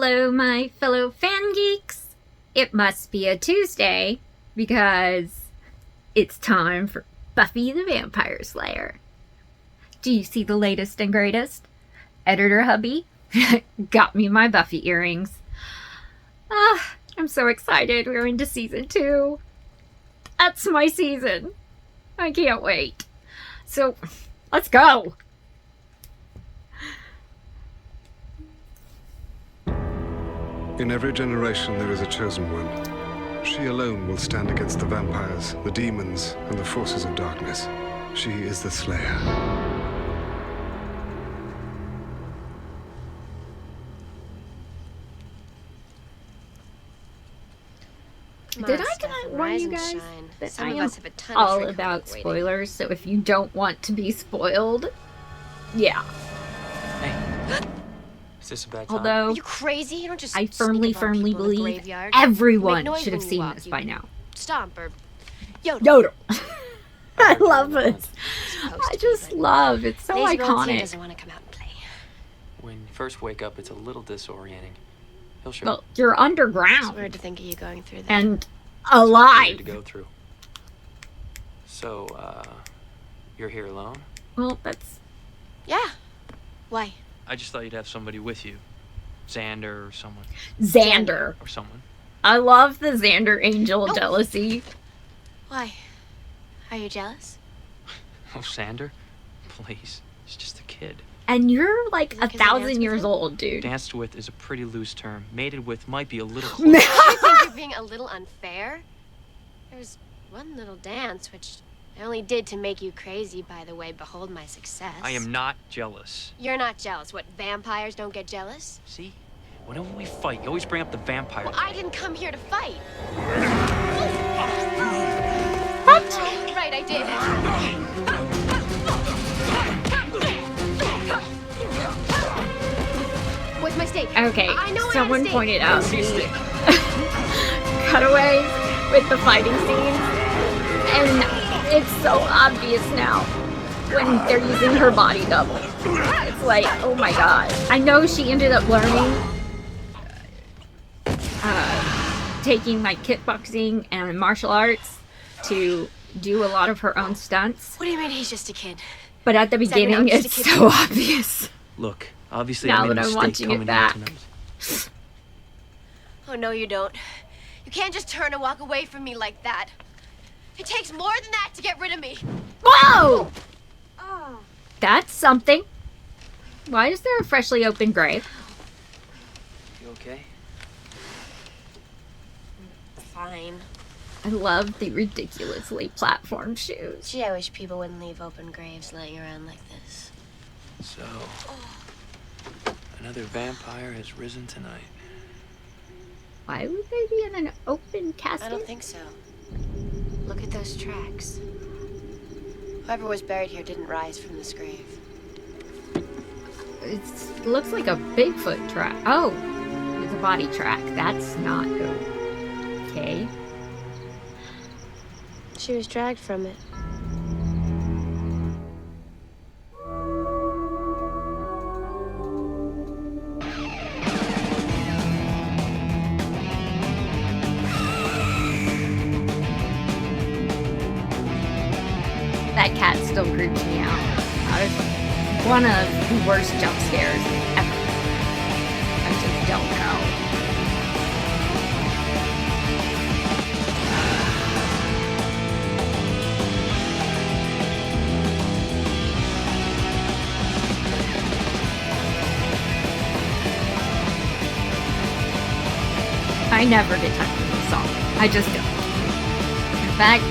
Hello, my fellow fan geeks. It must be a Tuesday because it's time for Buffy the Vampire Slayer. Do you see the latest and greatest? Editor hubby got me my Buffy earrings. I'm so excited. We're into season 2. That's my season. I can't wait. So, let's go. In every generation there is a chosen one. She alone will stand against the vampires, the demons, and the forces of darkness. She is the Slayer. Did I warn you guys that I am all about spoilers, so if you don't want to be spoiled, yeah. Hey, is this a bad time? Although, are you crazy? You don't just I firmly believe graveyard. everyone should have seen this by now. Stomp or yodel. Yodel. I love this. I just love it's so iconic. Doesn't want to come out and play. When you first wake up, it's a little disorienting. He'll show Well, you're underground. It's weird to think of you going through that. And alive. to go through. So, you're here alone? Well, that's... Yeah. Why? I just thought you'd have somebody with you. Xander or someone. Xander. Or someone. I love the Xander Angel jealousy. Why? Are you jealous? Oh, Xander? Please. He's just a kid. And you're like Look, 1,000 years old, dude. Danced with is a pretty loose term. Mated with might be a little Do you think you're being a little unfair? There's one little dance, which I only did to make you crazy, by the way. Behold my success. I am not jealous. You're not jealous. What, vampires don't get jealous? See? Whenever we fight, you always bring up the vampire. Well, I didn't come here to fight. What? Oh, right, I did. What's my stake? Okay, I know someone I have a pointed out the cutaways with the fighting scenes, and it's so obvious now when they're using her body double. It's like, oh my god. I know she ended up learning, taking like kickboxing and martial arts to do a lot of her own stunts. What do you mean he's just a kid? But at the beginning, just a it's kid. so obvious. Look, obviously Now I made that a I'm mistake watching it coming back. here tonight. Oh, no, you don't. You can't just turn and walk away from me like that. It takes more than that to get rid of me. Whoa! Oh. That's something. Why is there a freshly opened grave? You okay? Fine. I love the ridiculously platform shoes. Gee, I wish people wouldn't leave open graves laying around like this. So, another vampire has risen tonight. Why would they be in an open casket? I don't think so. Look at those tracks. Whoever was buried here didn't rise from this grave. It looks like a Bigfoot track. Oh, it's a body track. That's not okay. She was dragged from it. That cat still creeps me out. One of the worst jump scares ever. I just don't know. I never get tired of this song. I just don't. In fact,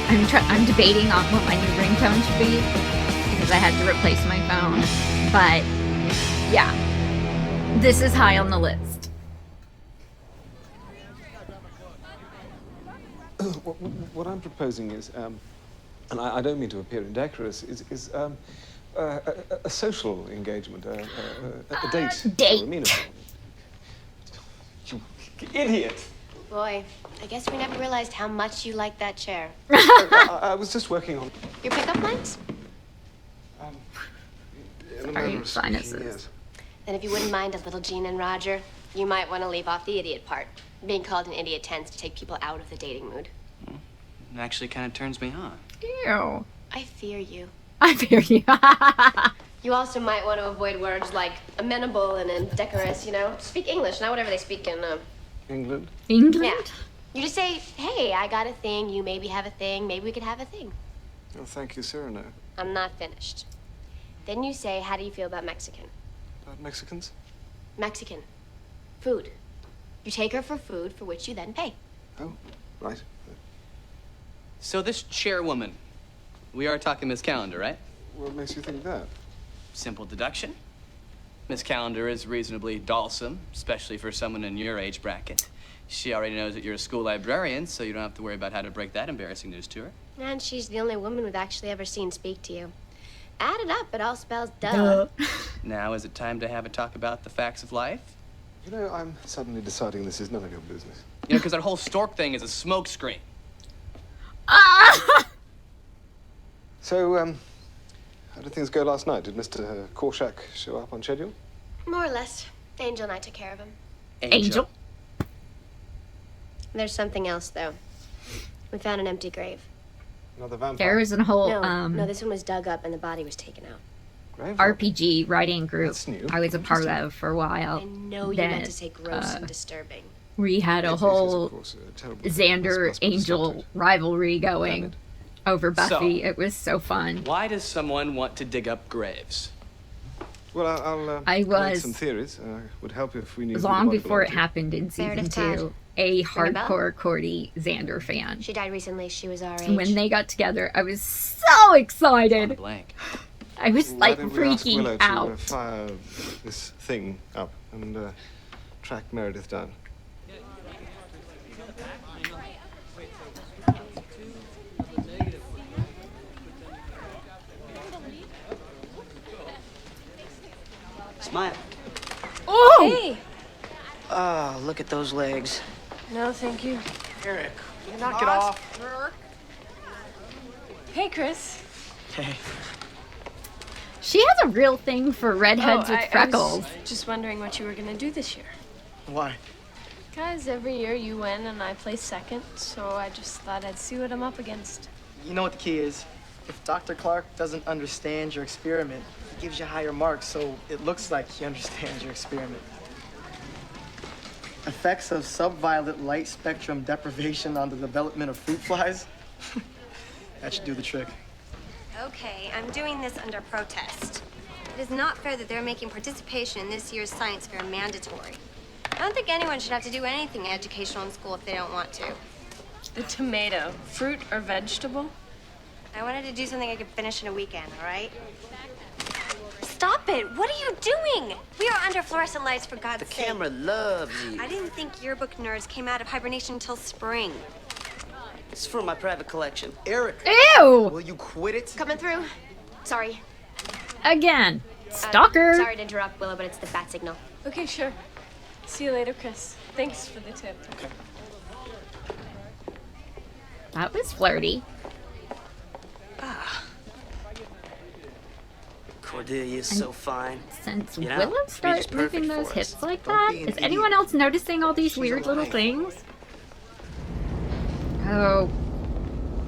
I'm debating on what my new ringtone should be because I had to replace my phone. But yeah, this is high on the list. What I'm proposing is, and I don't mean to appear indecorous, is a social engagement, a date. Date. You idiot! Boy, I guess we never realized how much you liked that chair. I was just working on... Your pickup lines? in a Sorry, manner of speaking, sinuses. yes. Then if you wouldn't mind a little Gene and Roger, You might want to leave off the idiot part. Being called an idiot tends to take people out of the dating mood. It actually kind of turns me on. Ew. I fear you. I fear you. You also might want to avoid words like amenable and indecorous, you know? Speak English, not whatever they speak in, England? England? Yeah. You just say, hey, I got a thing, you maybe have a thing, maybe we could have a thing. Oh, thank you, Cyrano. I'm not finished. Then you say, how do you feel about Mexican? About Mexicans? Mexican. Food. You take her for food, for which you then pay. Oh, right. So this chairwoman, we are talking Miss Calendar, right? What makes you think that? Simple deduction. Miss Calendar is reasonably dulcet, especially for someone in your age bracket. She already knows that you're a school librarian, so you don't have to worry about how to break that embarrassing news to her. And she's the only woman we've actually ever seen speak to you. Add it up, it all spells duh. Now is it time to have a talk about the facts of life? You know, I'm suddenly deciding this is none of your business. You know, because that whole stork thing is a smokescreen. So, how did things go last night? Did Mr. Korshak show up on schedule? More or less. Angel and I took care of him. Angel. There's something else, though. We found an empty grave. Another vampire? There was a whole No, this one was dug up and the body was taken out. Grave? RPG writing group That's new. I was a part of for a while. I know you Then, meant to say gross and disturbing. We had a It is, whole of course, a terrible thing. Xander Must be Angel stopped. rivalry Damn going it. over Buffy. So- It was so fun. Why does someone want to dig up graves? Well, I'll I make was- some theories. Would help if we knew who the Long body before it belonged to. happened in season Meredith Todd. 2, a Ring a bell? hardcore Cordy Xander fan. She died recently. She was our age. When they got together, I was so On a excited. blank. I was Why like didn't we ask Willow freaking to out. fire this thing up and track Meredith down? Smile. Oh! Hey! Oh, look at those legs. No, thank you. Eric, you knock it off. Hey, Chris. Hey. She has a real thing for redheads with I freckles. was just wondering what you were gonna do this year. Why? Guys, every year you win and I place second, so I just thought I'd see what I'm up against. You know what the key is? If Dr. Clark doesn't understand your experiment, he gives you higher marks, so it looks like he understands your experiment. Effects of subviolet light spectrum deprivation on the development of fruit flies? That should do the trick. Okay, I'm doing this under protest. It is not fair that they're making participation in this year's science fair mandatory. I don't think anyone should have to do anything educational in school if they don't want to. The tomato, fruit or vegetable? I wanted to do something I could finish in a weekend, all right? Stop it! What are you doing? We are under fluorescent lights, for God's The sake. camera loves you. I didn't think yearbook nerds came out of hibernation until spring. It's for my private collection. Eric, Ew! Will you quit it? Coming through. Sorry. Again. Stalker. Sorry to interrupt, Willow, but it's the bat signal. Okay, sure. See you later, Chris. Thanks for the tip. That was flirty. Cordelia's so fine. Since You know, Willow Speech is started perfect moving those for hips us. like Don't that, be an is idiot. anyone else noticing all these She's weird little alive. things? Oh.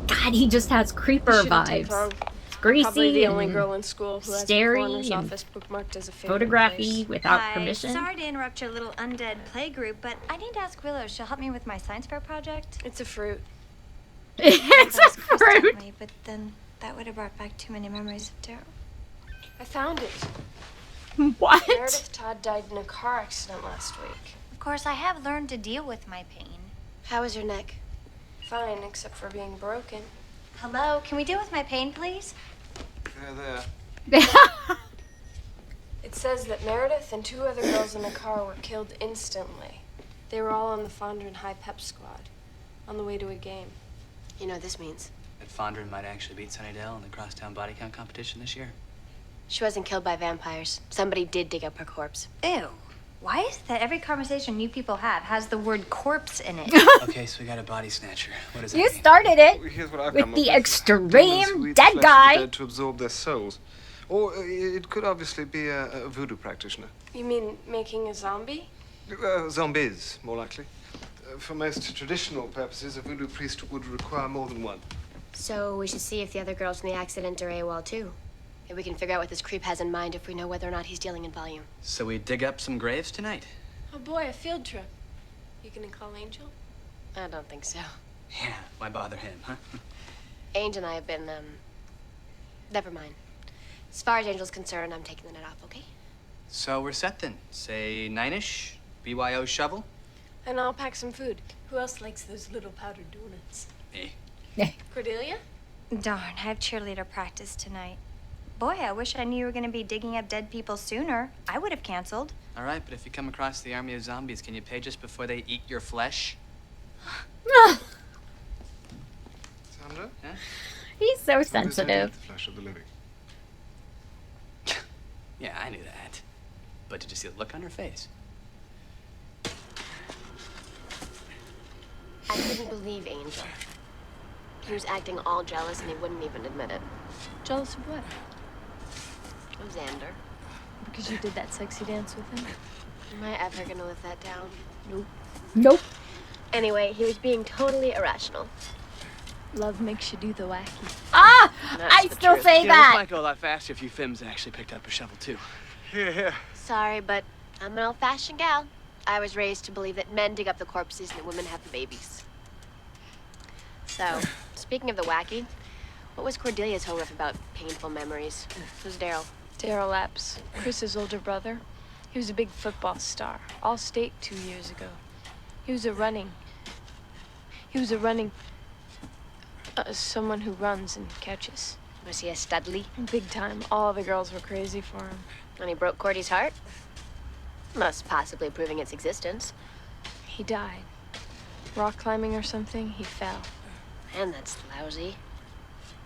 God, he just has creeper Shouldn't take vibes. long. It's greasy Probably the only and girl in school who has the starey coroner's and office bookmarked as a favorite photography place. without Hi, permission. sorry to interrupt your little undead play group, but I need to ask Willow. She'll help me with my science fair project. It's a fruit. It's That was a Chris telling fruit. me, but then that would have brought back too many memories of Daryl. I found it. What? Meredith Todd died in a car accident last week. Of course, I have learned to deal with my pain. How is your neck? Fine, except for being broken. Hello, can we deal with my pain, please? There. It says that Meredith and 2 other girls in the car were killed instantly. They were all on the Fondren High Pep squad, on the way to a game. You know what this means. That Fondren might actually beat Sunnydale in the crosstown body count competition this year. She wasn't killed by vampires. Somebody did dig up her corpse. Ew. Why is it that every conversation you people have has the word corpse in it? Okay, so we got a body snatcher. What does that You mean? started it Here's what I've with come up the Demons who extreme eat dead flesh of the guy. dead to absorb their souls. Or it could obviously be a voodoo practitioner. You mean making a zombie? Zombies, more likely. For most traditional purposes, a voodoo priest would require more than one. So we should see if the other girls from the accident are AWOL too. Maybe we can figure out what this creep has in mind if we know whether or not he's dealing in volume. So we dig up some graves tonight? Oh boy, a field trip. You gonna call Angel? I don't think so. Yeah, why bother him, huh? Angel and I have been, never mind. As far as Angel's concerned, I'm taking the night off, okay? So we're set then. Say 9-ish, BYO shovel? And I'll pack some food. Who else likes those little powdered donuts? Me. Cordelia? Darn, I have cheerleader practice tonight. Boy, I wish I knew you were going to be digging up dead people sooner. I would have canceled. All right, but if you come across the army of zombies, can you pay just before they eat your flesh? Sandra? Huh? He's so Zombies don't eat sensitive. the flesh of the living. Yeah, I knew that. But did you see the look on her face? I couldn't believe Angel. He was acting all jealous and he wouldn't even admit it. Jealous of what? Of Xander. Because you did that sexy dance with him? Am I ever gonna live that down? Nope. Nope. Anyway, he was being totally irrational. Love makes you do the wacky. Ah! That's I the still truth. say Yeah, this that. might go a lot faster if you Fims actually picked up a shovel, too. Here. Sorry, but I'm an old-fashioned gal. I was raised to believe that men dig up the corpses and that women have the babies. So, speaking of the wacky, what was Cordelia's whole riff about painful memories? Who's Daryl? Daryl Epps, Chris's older brother. He was a big football star, all-state 2 years ago. He was a running, someone who runs and catches. Was he a studly? Big time. All the girls were crazy for him. And he broke Cordy's heart? Most possibly proving its existence. He died. Rock climbing or something, he fell. Man, that's lousy.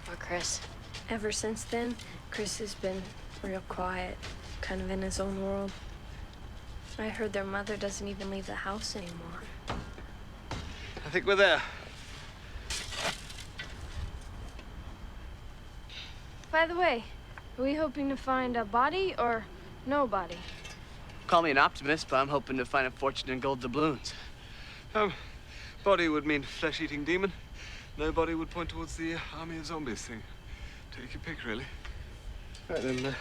Poor Chris. Ever since then, Chris has been real quiet, kind of in his own world. I heard their mother doesn't even leave the house anymore. I think we're there. By the way, are we hoping to find a body or no body? Call me an optimist, but I'm hoping to find a fortune in gold doubloons. Body would mean flesh-eating demon. No body would point towards the army of zombies thing. Take your pick, really. Right then,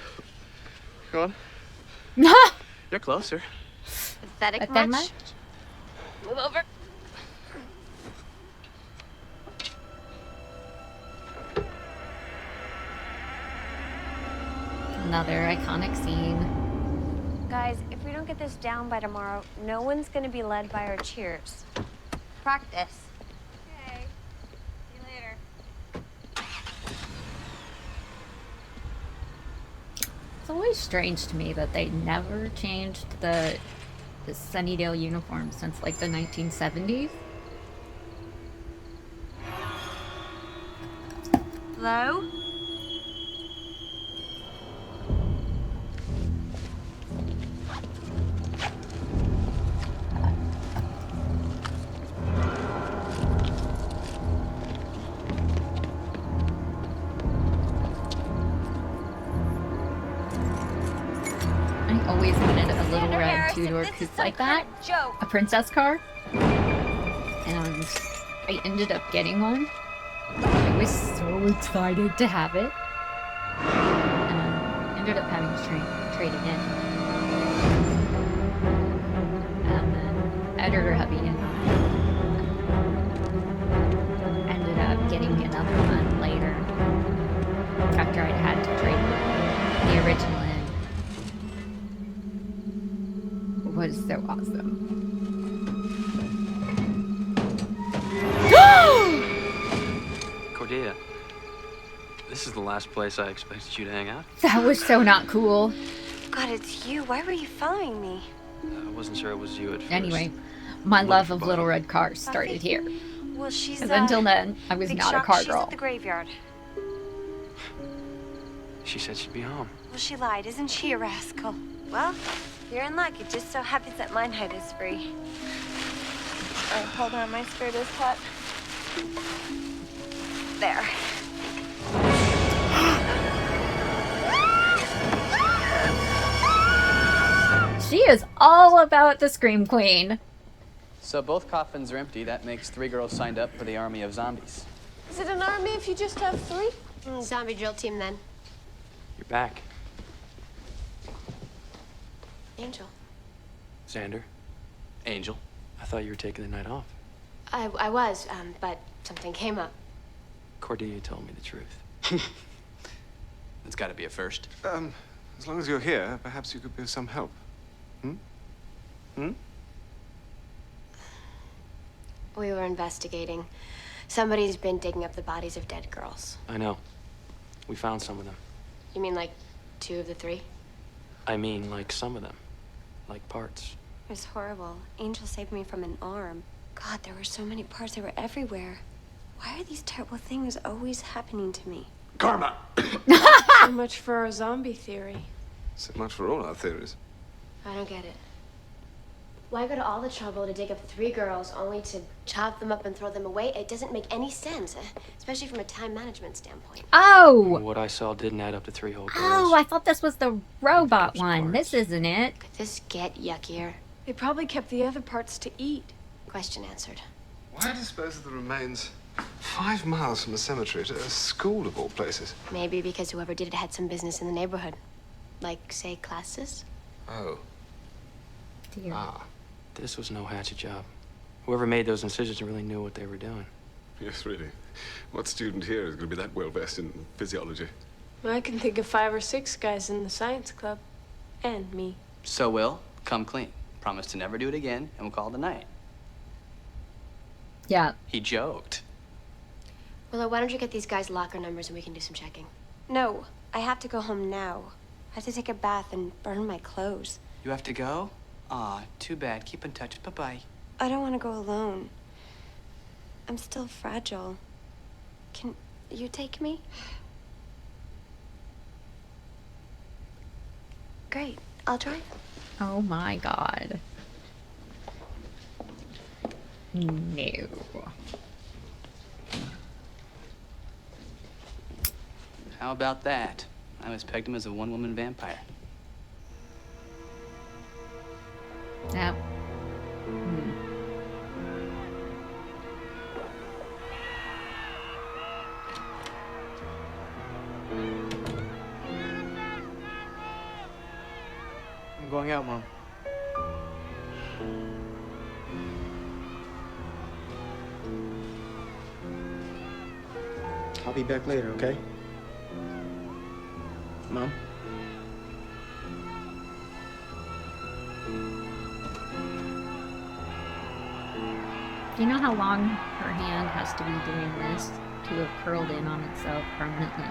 go on. You're closer. Pathetic But then much? Move over. Another iconic scene. Guys, if we don't get this down by tomorrow, no one's going to be led by our cheers. Practice. Okay. See you later. It's always strange to me that they never changed the Sunnydale uniform since like the 1970s. Hello? I always wanted a little red two-door coupe like that. Joke. A princess car. And I ended up getting one. I was so excited to have it. And ended up having to trade it in. And then editor hubby and I ended up getting another one later. After I'd had to trade the original in. It was so awesome. Cordelia, this is the last place I expected you to hang out. That was so not cool. God, it's you. Why were you following me? I wasn't sure it was you at first. Anyway, my Look love for of Buffy. little red cars started here. Well, she's Because until then, I was big not a shock, car she's girl. at the graveyard. She said she'd be home. Well, she lied. Isn't she a rascal? Well, you're in luck. It just so happens that my night is free. All right, hold on. My skirt is cut. There. She is all about the Scream Queen. So both coffins are empty. That makes 3 girls signed up for the army of zombies. Is it an army if you just have 3? Zombie drill team, then. You're back. Angel. Xander, Angel. I thought you were taking the night off. I was, but something came up. Cordelia told me the truth. That's got to be a first. As long as you're here, perhaps you could be of some help. We were investigating. Somebody's been digging up the bodies of dead girls. I know. We found some of them. You mean like 2 of the 3? I mean, like some of them. Like parts. It was horrible. Angel saved me from an arm. God, there were so many parts. They were everywhere. Why are these terrible things always happening to me? Karma! So much for our zombie theory. So much for all our theories. I don't get it. Why go to all the trouble to dig up 3 girls only to chop them up and throw them away? It doesn't make any sense, especially from a time management standpoint. Oh! What I saw didn't add up to 3 whole girls. Oh, I thought this was the robot Kept one. parts. This isn't it. Could this get yuckier? They probably kept the other parts to eat. Question answered. Why dispose of the remains 5 miles from the cemetery to a school of all places? Maybe because whoever did it had some business in the neighborhood. Like, say, classes? Oh. Dear. Ah. This was no hatchet job. Whoever made those incisions really knew what they were doing. Yes, really. What student here is going to be that well-versed in physiology? I can think of 5 or 6 guys in the science club. And me. So Will, come clean. Promise to never do it again, and we'll call it a night. Yeah. He joked. Willow, why don't you get these guys' locker numbers and we can do some checking? No, I have to go home now. I have to take a bath and burn my clothes. You have to go? Aw, too bad. Keep in touch. Bye-bye. I don't want to go alone. I'm still fragile. Can you take me? Great, I'll drive. Oh my god. No. How about that? I always pegged him as a one-woman vampire. Yep. I'm going out, Mom. I'll be back later, okay? Mom? Do you know how long her hand has to be doing this to have curled in on itself permanently?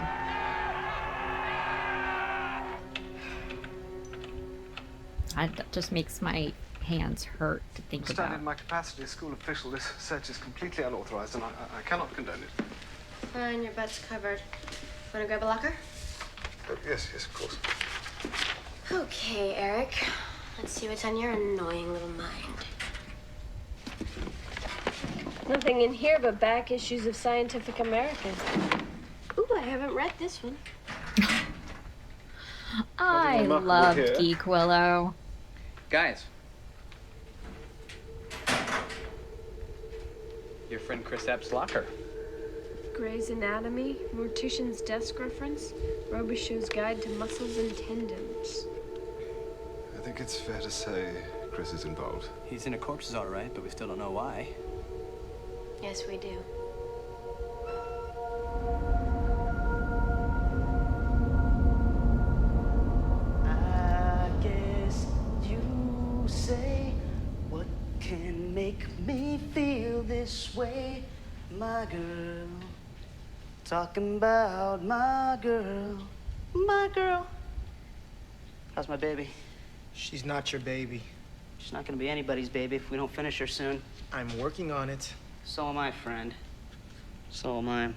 That just makes my hands hurt to think Stand about. in my capacity as school official, this search is completely unauthorized and I cannot condone it. Fine, your butt's covered. Wanna grab a locker? Yes, of course. Okay, Eric. Let's see what's on your annoying little mind. Nothing in here but back issues of Scientific American. Ooh, I haven't read this one. I love Geek Willow. Guys. Your friend Chris Epps' locker. Gray's Anatomy, Mortician's Desk Reference, Robichaux's Guide to Muscles and Tendons. I think it's fair to say Chris is involved. He's into corpses, all right, but we still don't know why. Yes, we do. I guess you say, what can make me feel this way, my girl? Talking about my girl, my girl. How's my baby? She's not your baby. She's not gonna be anybody's baby if we don't finish her soon. I'm working on it. So am I, friend. So am I.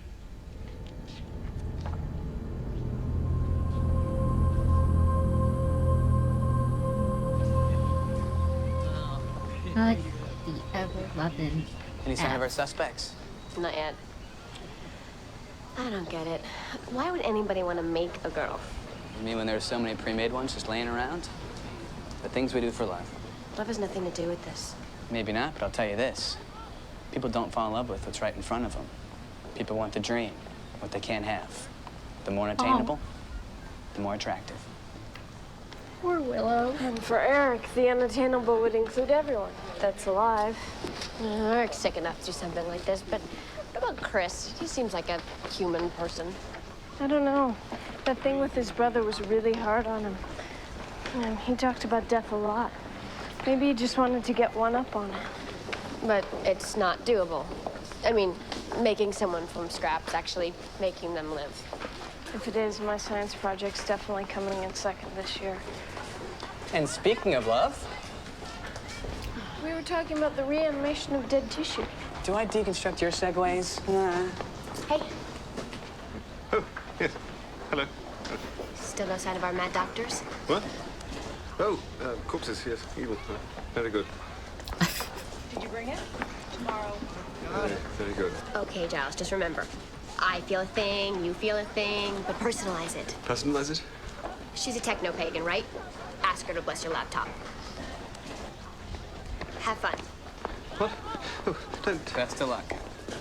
But the ever-loving Any sign of our suspects? Not yet. I don't get it. Why would anybody want to make a girl? You mean when there's so many pre-made ones just laying around? The things we do for love. Love has nothing to do with this. Maybe not, but I'll tell you this. People don't fall in love with what's right in front of them. People want the dream, what they can't have. The more unattainable, the more attractive. Poor Willow. And for Eric, the unattainable would include everyone that's alive. Eric's sick enough to do something like this, but what about Chris? He seems like a human person. I don't know. That thing with his brother was really hard on him. And he talked about death a lot. Maybe he just wanted to get one up on it. But it's not doable. I mean, making someone from scraps, actually making them live. If it is, my science project's definitely coming in second this year. And speaking of love, We were talking about the reanimation of dead tissue. do I deconstruct your segues? Nah. Hey, Oh, yes. Hello. still no sign of our mad doctors? What? Oh, corpses, yes. Evil. Very good. Did you bring it? Tomorrow. Very good. Okay, Giles, just remember. I feel a thing, you feel a thing, but personalize it. Personalize it? She's a techno-pagan, right? Ask her to bless your laptop. Have fun. What? Oh, don't. Best of luck.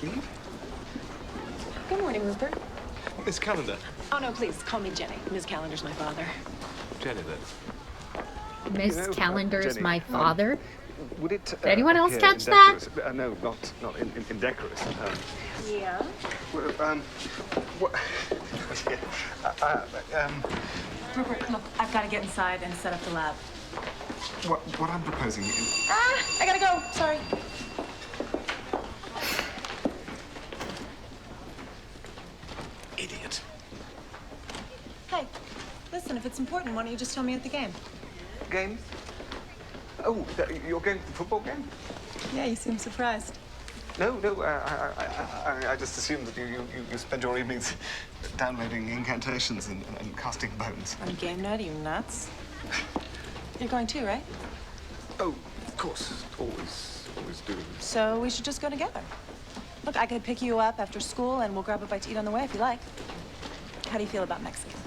Leave? Good morning, Rupert. Miss Calendar. Oh, no, please, call me Jenny. Ms. Calendar's my father. Jenny, then. Miss You know, Calendar's Jenny, my father. Would it... Did anyone else appear catch that? indecorous- no, not indecorous. Yeah? Well, what... Rupert, look, I've got to get inside and set up the lab. what I'm proposing is... I gotta go. Sorry. Idiot. Hey, listen, if it's important, why don't you just tell me at the game? Game? Oh, you're going to the football game? Yeah, you seem surprised. No, I just assumed that you spend your evenings downloading incantations and casting bones. On game night, are you nuts? You're going too, right? Oh, of course. Always do. So we should just go together. Look, I could pick you up after school and we'll grab a bite to eat on the way if you like. How do you feel about Mexican?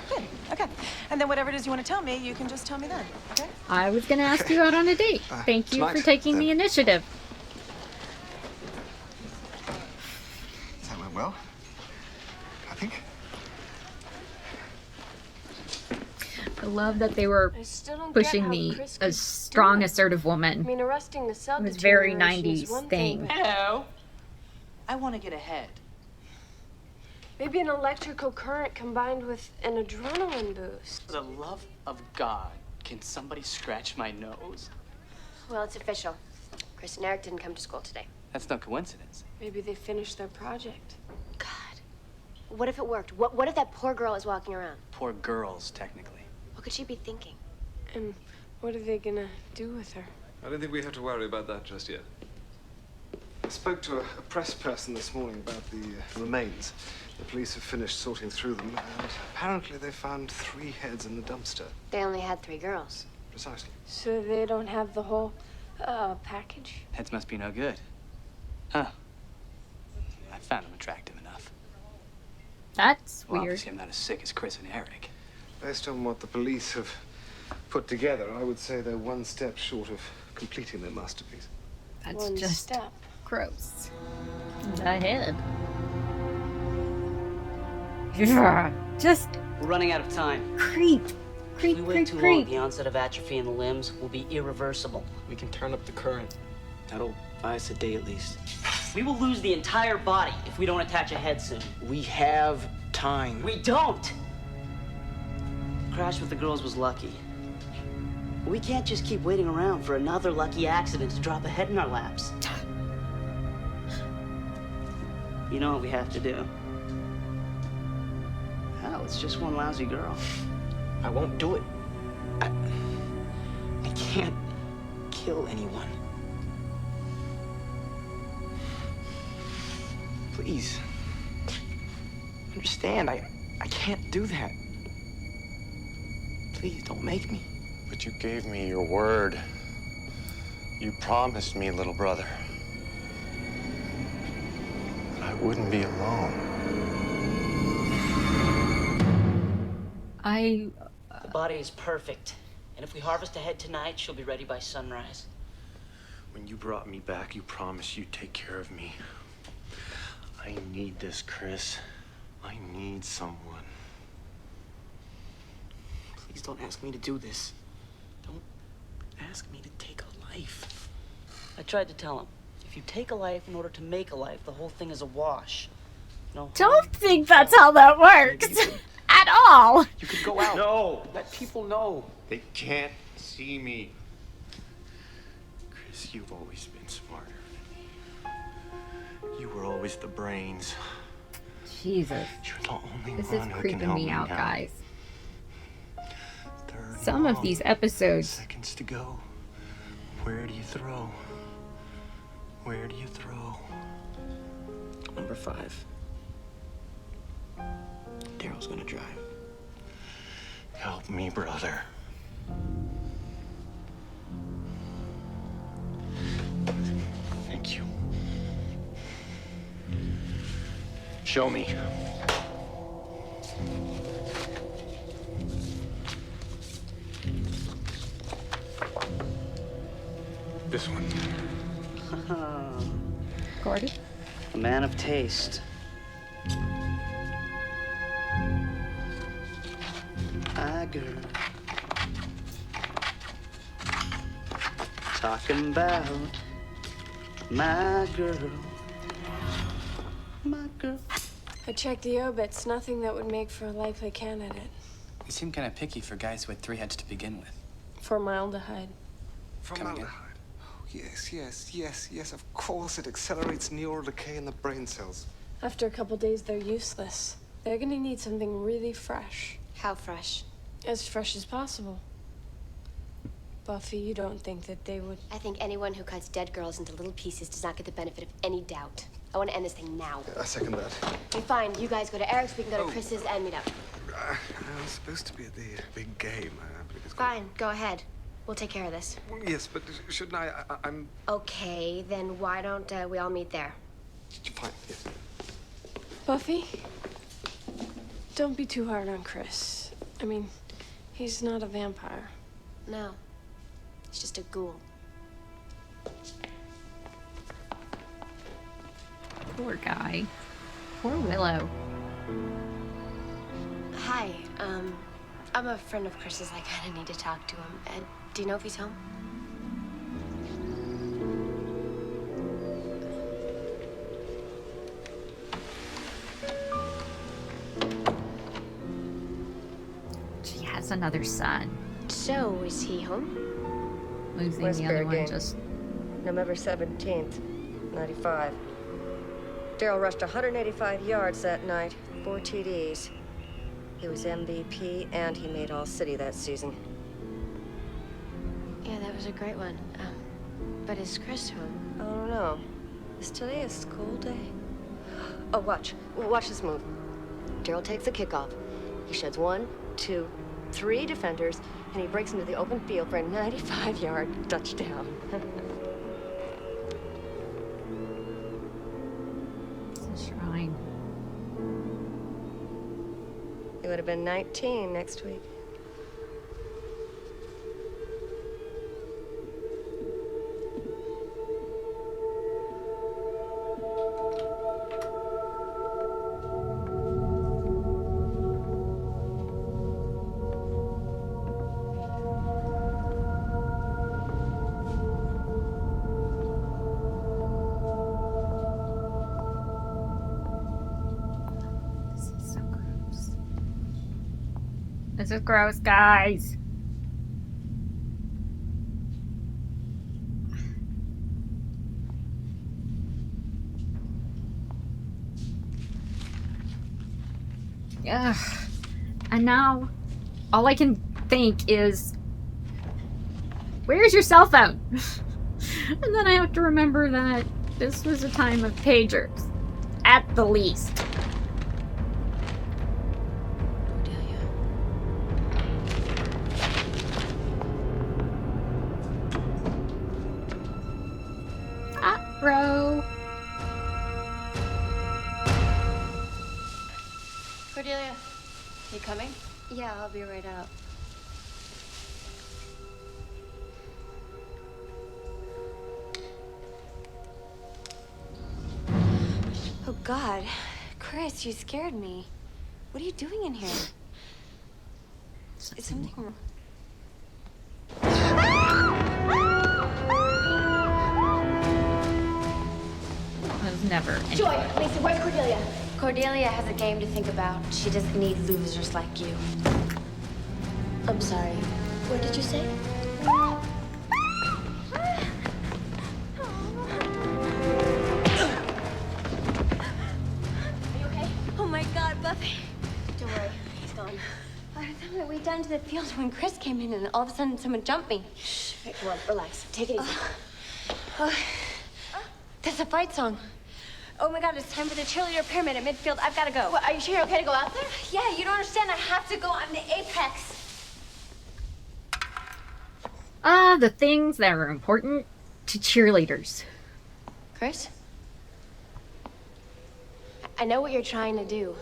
Good, okay. And then whatever it is you want to tell me, you can just tell me then, okay? I was going to ask you out on a date. Thank you for tonight, taking the then. initiative. That went well. I think. I love that they were I still don't pushing get how the Chris a could strong, do it. assertive I woman. mean, arresting the cell It was very deterioration is 90s one thing. but Hello. I want to get ahead. maybe an electrical current combined with an adrenaline boost. For the love of God, can somebody scratch my nose? Well, it's official. Chris and Eric didn't come to school today. That's no coincidence. Maybe they finished their project. God. What if it worked? What if that poor girl is walking around? Poor girls, technically. What could she be thinking? And what are they gonna do with her? I don't think we have to worry about that just yet. I spoke to a press person this morning about the remains. The police have finished sorting through them, and apparently they found 3 heads in the dumpster. They only had 3 girls. Precisely. So they don't have the whole package? Heads must be no good. Huh. I found them attractive enough. That's Well, weird. obviously I'm not as sick as Chris and Eric. Based on what the police have put together, I would say they're one step short of completing their masterpiece. That's One just step. gross. The head. Yeah, just We're running out of time. creep. If Creep, we wait creep, too long, creep. the onset of atrophy in the limbs will be irreversible. We can turn up the current. That'll buy us a day at least. We will lose the entire body if we don't attach a head soon. We have time. We don't! Crash with the girls was lucky. We can't just keep waiting around for another lucky accident to drop a head in our laps. You know what we have to do? Hell, it's just one lousy girl. I won't do it. I can't kill anyone. Please. Understand, I can't do that. Please, don't make me. But you gave me your word. You promised me, little brother, that I wouldn't be alone. I The body is perfect. And if we harvest a head tonight, she'll be ready by sunrise. When you brought me back, you promised you'd take care of me. I need this, Chris. I need someone. Please don't ask me to do this. Don't ask me to take a life. I tried to tell him, if you take a life in order to make a life, the whole thing is a wash. No. Don't think that's how that works at all. You could go out. No. Let people know. They can't see me. Chris, you've always been smarter than me. You were always the brains. Jesus. You're the only This is one who can creeping help me out, now. guys. Some of these episodes. Seconds to go. Where do you throw? Where do you throw? Number 5. Daryl's gonna drive. Help me, brother. Thank you. Show me. This one. Gordon? A man of taste. My girl. Talking about my girl. My girl. I checked the obits. Nothing that would make for a likely candidate. You seem kind of picky for guys who had 3 heads to begin with. Formaldehyde. Formaldehyde. Oh, yes, of course. It accelerates neural decay in the brain cells. After a couple days, they're useless. They're gonna need something really fresh. How fresh? As fresh as possible. Buffy, you don't think that they would... I think anyone who cuts dead girls into little pieces does not get the benefit of any doubt. I want to end this thing now. I second that. Okay, fine. You guys go to Eric's, we can go to Chris's and meet up. I was supposed to be at the big game. I believe it's Fine, go ahead. We'll take care of this. Yes, but shouldn't I'm... Okay, then why don't we all meet there? Fine, yes. Buffy? Don't be too hard on Chris. I mean, he's not a vampire. No. He's just a ghoul. Poor guy. Poor Willow. Hi, I'm a friend of Chris's. I kind of need to talk to him. Do you know if he's home? She has another son. So, is he home? Losing the Westbury other one game. just... November 17th, 95. Daryl rushed 185 yards that night, 4 TDs. He was MVP, and he made All-City that season. Yeah, that was a great one. But is Chris home? I don't know. Is today a school day? Oh, watch. Watch this move. Daryl takes the kickoff. He sheds 1, 2, 3 defenders, and he breaks into the open field for a 95-yard touchdown. It's a shrine. He would have been 19 next week. This is so gross. This is gross, guys. Ugh. And now, all I can think is, where's your cell phone? And then I have to remember that this was a time of pagers, at the least. Bro. Cordelia, you coming? Yeah, I'll be right out. God. Chris, you scared me. What are you doing in here? Is something wrong? There's never any. Joy, Lisa, where's Cordelia? Cordelia has a game to think about. She doesn't need losers like you. I'm sorry. What did you say? Oh my God, Buffy. Don't worry, he's gone. I thought we went down to the field when Chris came in and all of a sudden someone jumped me. Shh, okay, come on, relax. Take it easy. That's a fight song. Oh my God, it's time for the cheerleader pyramid at midfield. I've got to go. What, are you sure you're okay to go out there? Yeah, you don't understand. I have to go. I'm the apex. The things that are important to cheerleaders. Chris? I know what you're trying to do.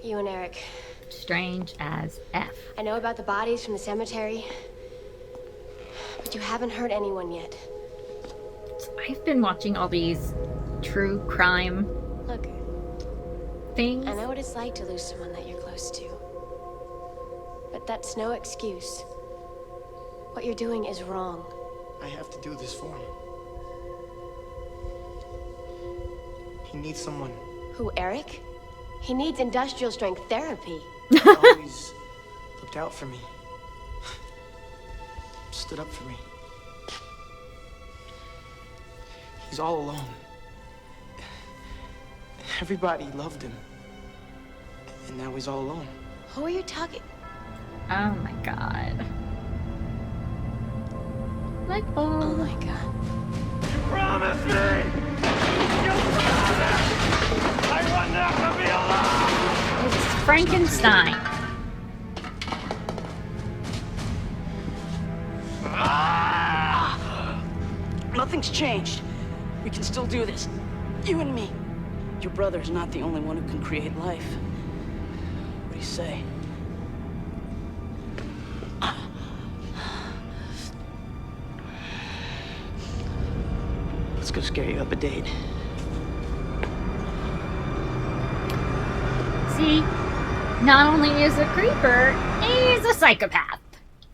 You and Eric. Strange as F. I know about the bodies from the cemetery. But you haven't hurt anyone yet. I've been watching all these true crime Look, things. I know what it's like to lose someone that you're close to. But that's no excuse. What you're doing is wrong. I have to do this for him. He needs someone. Who, Eric? He needs industrial strength therapy. He always looked out for me. Stood up for me. He's all alone. Everybody loved him. And now he's all alone. Who are you talking? Oh my God. Light bulb. Oh my God. Promise me! You promise! I want not to be alone! It's Frankenstein. Nothing's changed. We can still do this. You and me. Your brother's not the only one who can create life. What do you say? Let's go scare you up a date. See, not only is a creeper, he's a psychopath.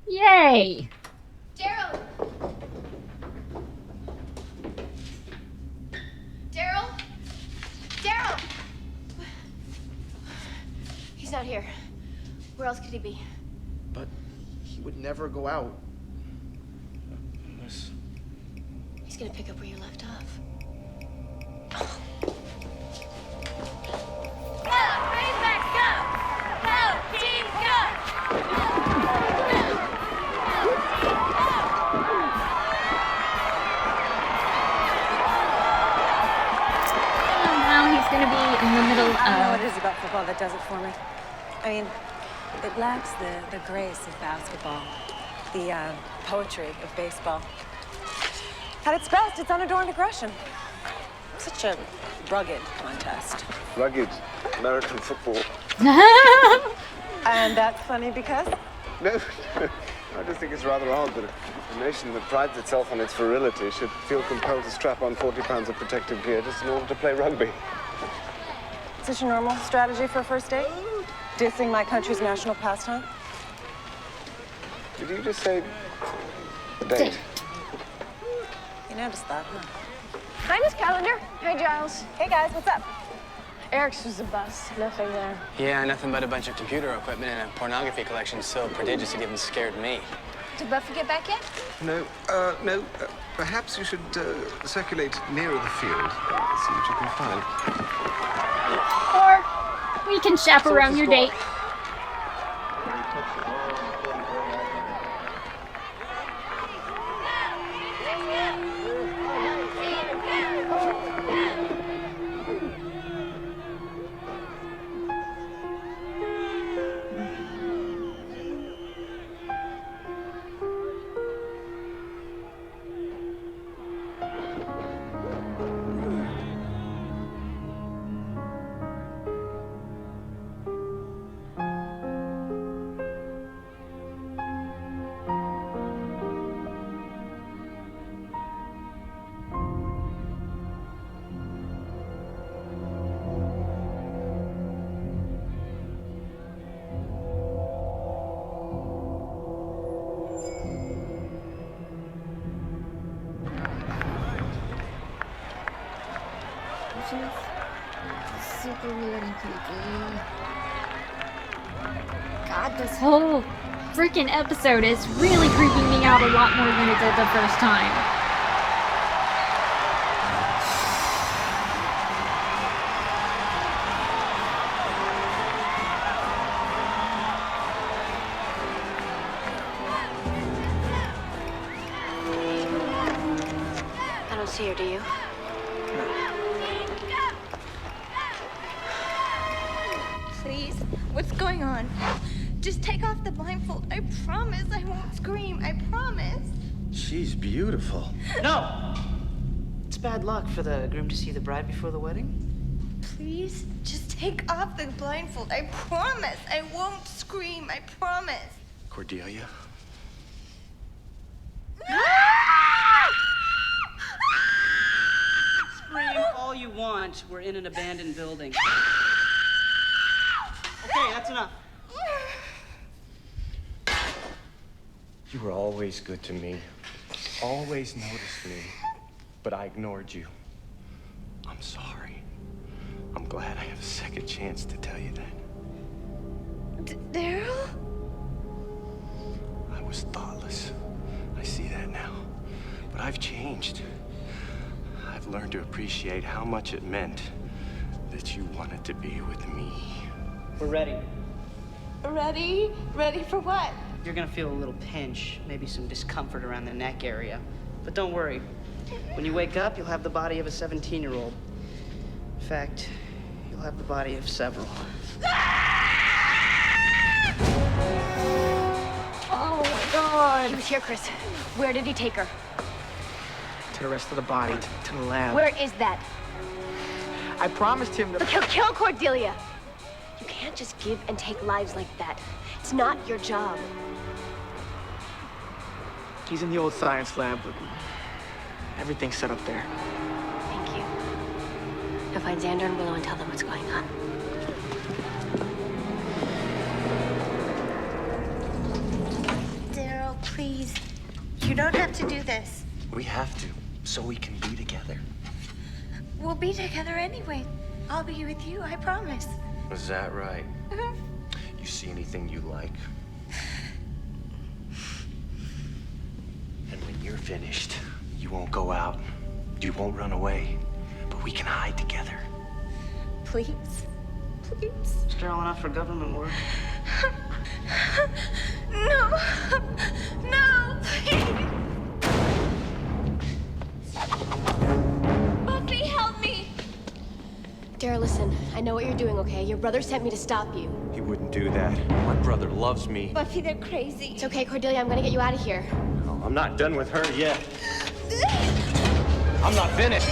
Yay! Daryl! Daryl? Daryl! He's not here. Where else could he be? But he would never go out. Unless... He's gonna pick up where you left off. Now he's gonna be in the middle I don't know what of. it is about football that does it for me. I mean, it lacks the grace of basketball, the poetry of baseball. At its best, it's unadorned aggression. Such a rugged contest. Rugged American football. And that's funny because? No, I just think it's rather odd that a nation that prides itself on its virility should feel compelled to strap on 40 pounds of protective gear just in order to play rugby. Is this your normal strategy for a first date? Dissing my country's national pastime? Did you just say date? You noticed that, huh? Hi, Miss Calendar. Hi, Giles. Hey guys, what's up? Eric's was a bust. Nothing there. Yeah, nothing but a bunch of computer equipment and a pornography collection so prodigious it even scared me. Did Buffy get back yet? No, no. Perhaps you should circulate nearer the field. See what you can find. Or we can chaperone your date. She's super weird and creepy. God, this whole freaking episode is really creeping me out a lot more than it did the first time. I don't see her, do you? Please, what's going on? Just take off the blindfold. I promise I won't scream. I promise. She's beautiful. No! It's bad luck for the groom to see the bride before the wedding. Please, just take off the blindfold. I promise I won't scream. I promise. Cordelia? Scream all you want. We're in an abandoned building. Okay, that's enough. You were always good to me. Always noticed me. But I ignored you. I'm sorry. I'm glad I have a second chance to tell you that. Daryl? I was thoughtless. I see that now. But I've changed. I've learned to appreciate how much it meant that you wanted to be with me. We're ready. Ready? Ready for what? You're gonna feel a little pinch, maybe some discomfort around the neck area. But don't worry. When you wake up, you'll have the body of a 17-year-old. In fact, you'll have the body of several. Oh my God. He was here, Chris. Where did he take her? To the rest of the body, to the lab. Where is that? I promised him Look, that. he'll kill Cordelia. You can't just give and take lives like that. It's not your job. He's in the old science lab, but everything's set up there. Thank you. Go find Xander and Willow and tell them what's going on. Daryl, please. You don't have to do this. We have to, so we can be together. We'll be together anyway. I'll be with you, I promise. Is that right? You see anything you like? And when you're finished, you won't go out. You won't run away. But we can hide together. Please. Please. Sterile enough for government work. No. No, please. Buffy, help me. Daryl, listen. I know what you're doing, okay? Your brother sent me to stop you. He wouldn't do that. My brother loves me. Buffy, they're crazy. It's okay, Cordelia. I'm gonna get you out of here. No, I'm not done with her yet. I'm not finished.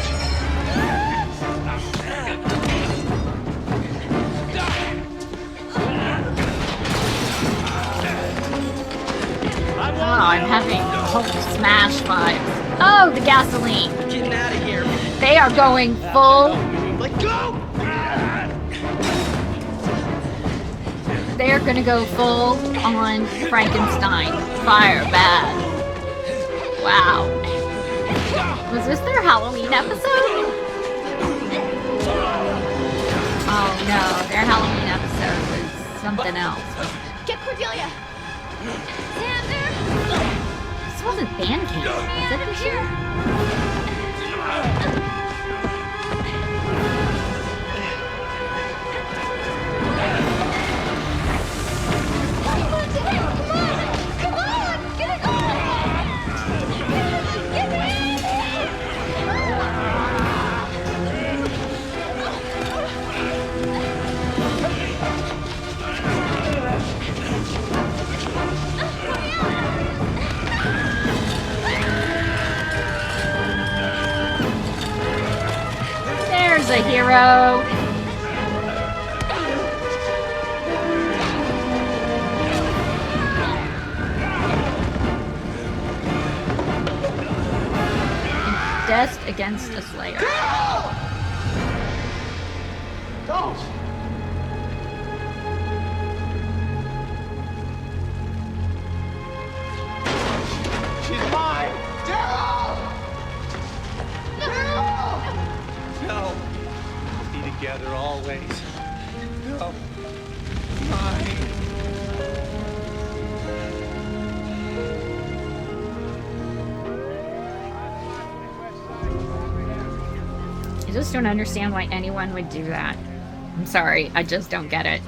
Oh, I'm having Hulk smash vibes. Oh, the gasoline. Getting out of here. They are going full. Let go! They're gonna go full on Frankenstein. Fire bad. Wow. Was this their Halloween episode? Oh no, their Halloween episode was something else. Get Cordelia! Xander! This wasn't band camp, was it this year? There's a hero. Death against a Slayer. Don't! She's mine! Daryl! Daryl! No. together always. No. Mine. I just don't understand why anyone would do that. I'm sorry, I just don't get it.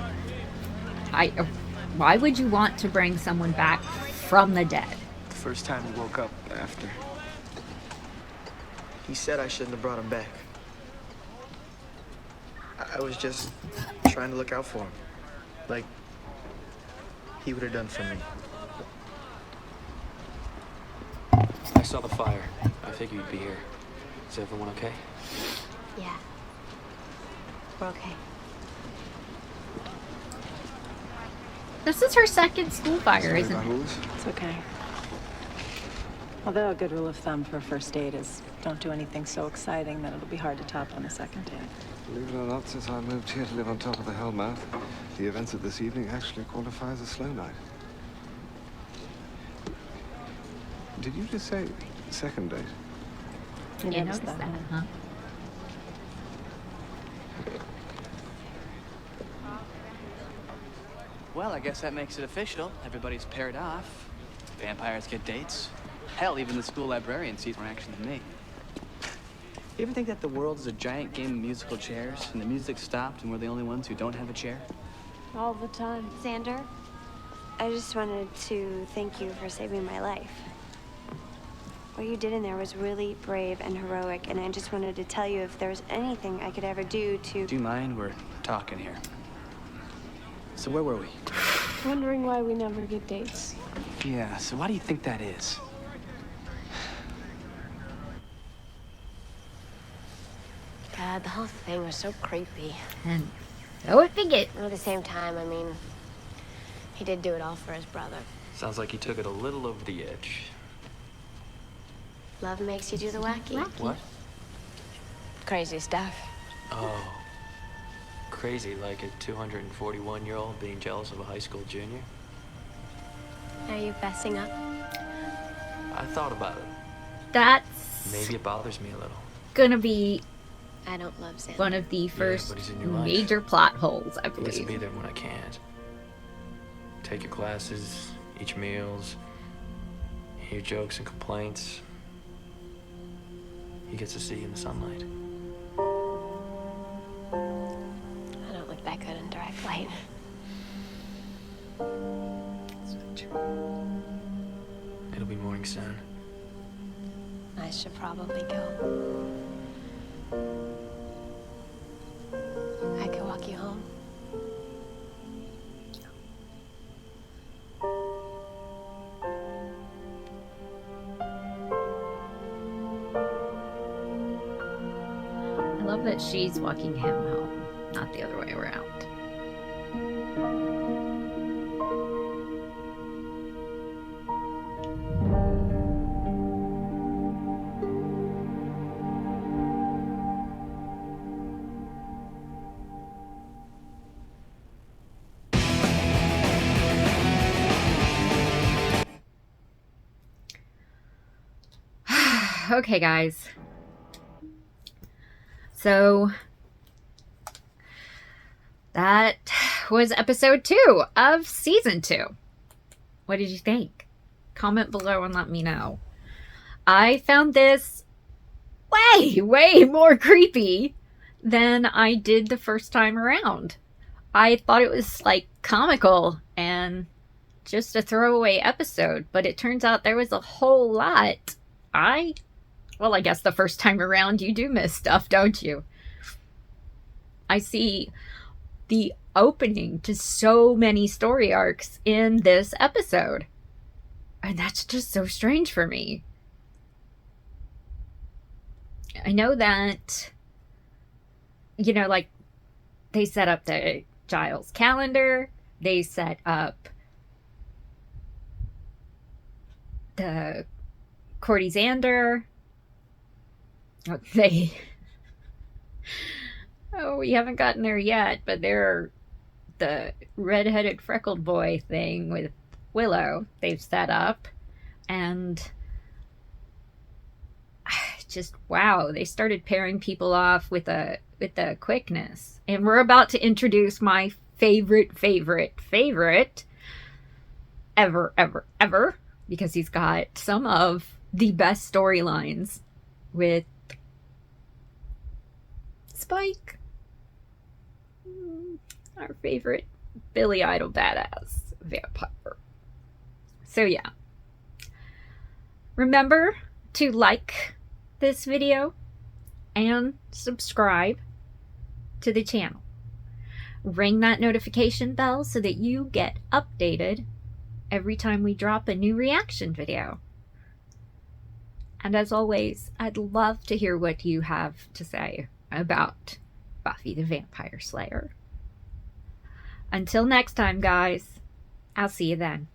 Why would you want to bring someone back from the dead? The first time he woke up after. He said I shouldn't have brought him back. I was just trying to look out for him. Like he would have done for me. I saw the fire. I figured you'd be here. Is everyone okay? Yeah. We're okay. This is her second school fire, isn't it? It's okay. Although a good rule of thumb for a first date is don't do anything so exciting that it'll be hard to top on a second date. Believe it or not, since I moved here to live on top of the Hellmouth, the events of this evening actually qualify as a slow night. Did you just say second date? You You noticed noticed that, that, huh? huh? Well, I guess that makes it official. Everybody's paired off. Vampires get dates. Hell, even the school librarian sees more action than me. You ever think that the world is a giant game of musical chairs, and the music stopped, and we're the only ones who don't have a chair? All the time. Xander, I just wanted to thank you for saving my life. What you did in there was really brave and heroic, and I just wanted to tell you if there was anything I could ever do to... Do you mind? We're talking here. So where were we? Wondering why we never get dates. Yeah, so why do you think that is? God, the whole thing was so creepy. And so it begins. And at the same time, I mean, he did do it all for his brother. Sounds like he took it a little over the edge. Love makes you do the wacky. What? Crazy stuff. Oh. Crazy, like a 241-year-old being jealous of a high school junior? Are you fessing up? I thought about it. That's Maybe it bothers me a little. gonna be I don't love Xander. one of the first but he's in your life. major plot holes, I He gets to be believe. there when I can't. Take your classes, eat your meals, hear jokes and complaints. He gets to see you in the sunlight. I don't look that good in direct light. It'll be morning soon. I should probably go. I could walk you home. I love that she's walking him home, not the other way around. Okay, guys. So that was episode 2 of season 2. What did you think? Comment below and let me know. I found this way more creepy than I did the first time around. I thought it was like comical and just a throwaway episode, but it turns out there was a whole lot. Well, I guess the first time around you do miss stuff, don't you? I see the opening to so many story arcs in this episode. And that's just so strange for me. I know that, you know, like, they set up the Giles calendar. They set up the Cordy Xander. We haven't gotten there yet, but they're the redheaded freckled boy thing with Willow they've set up, and just, wow, they started pairing people off with a quickness. And we're about to introduce my favorite ever, because he's got some of the best storylines with Spike, our favorite Billy Idol badass vampire. So yeah, remember to like this video and subscribe to the channel. Ring that notification bell so that you get updated every time we drop a new reaction video. And as always, I'd love to hear what you have to say about Buffy the Vampire Slayer. Until next time, guys, I'll see you then.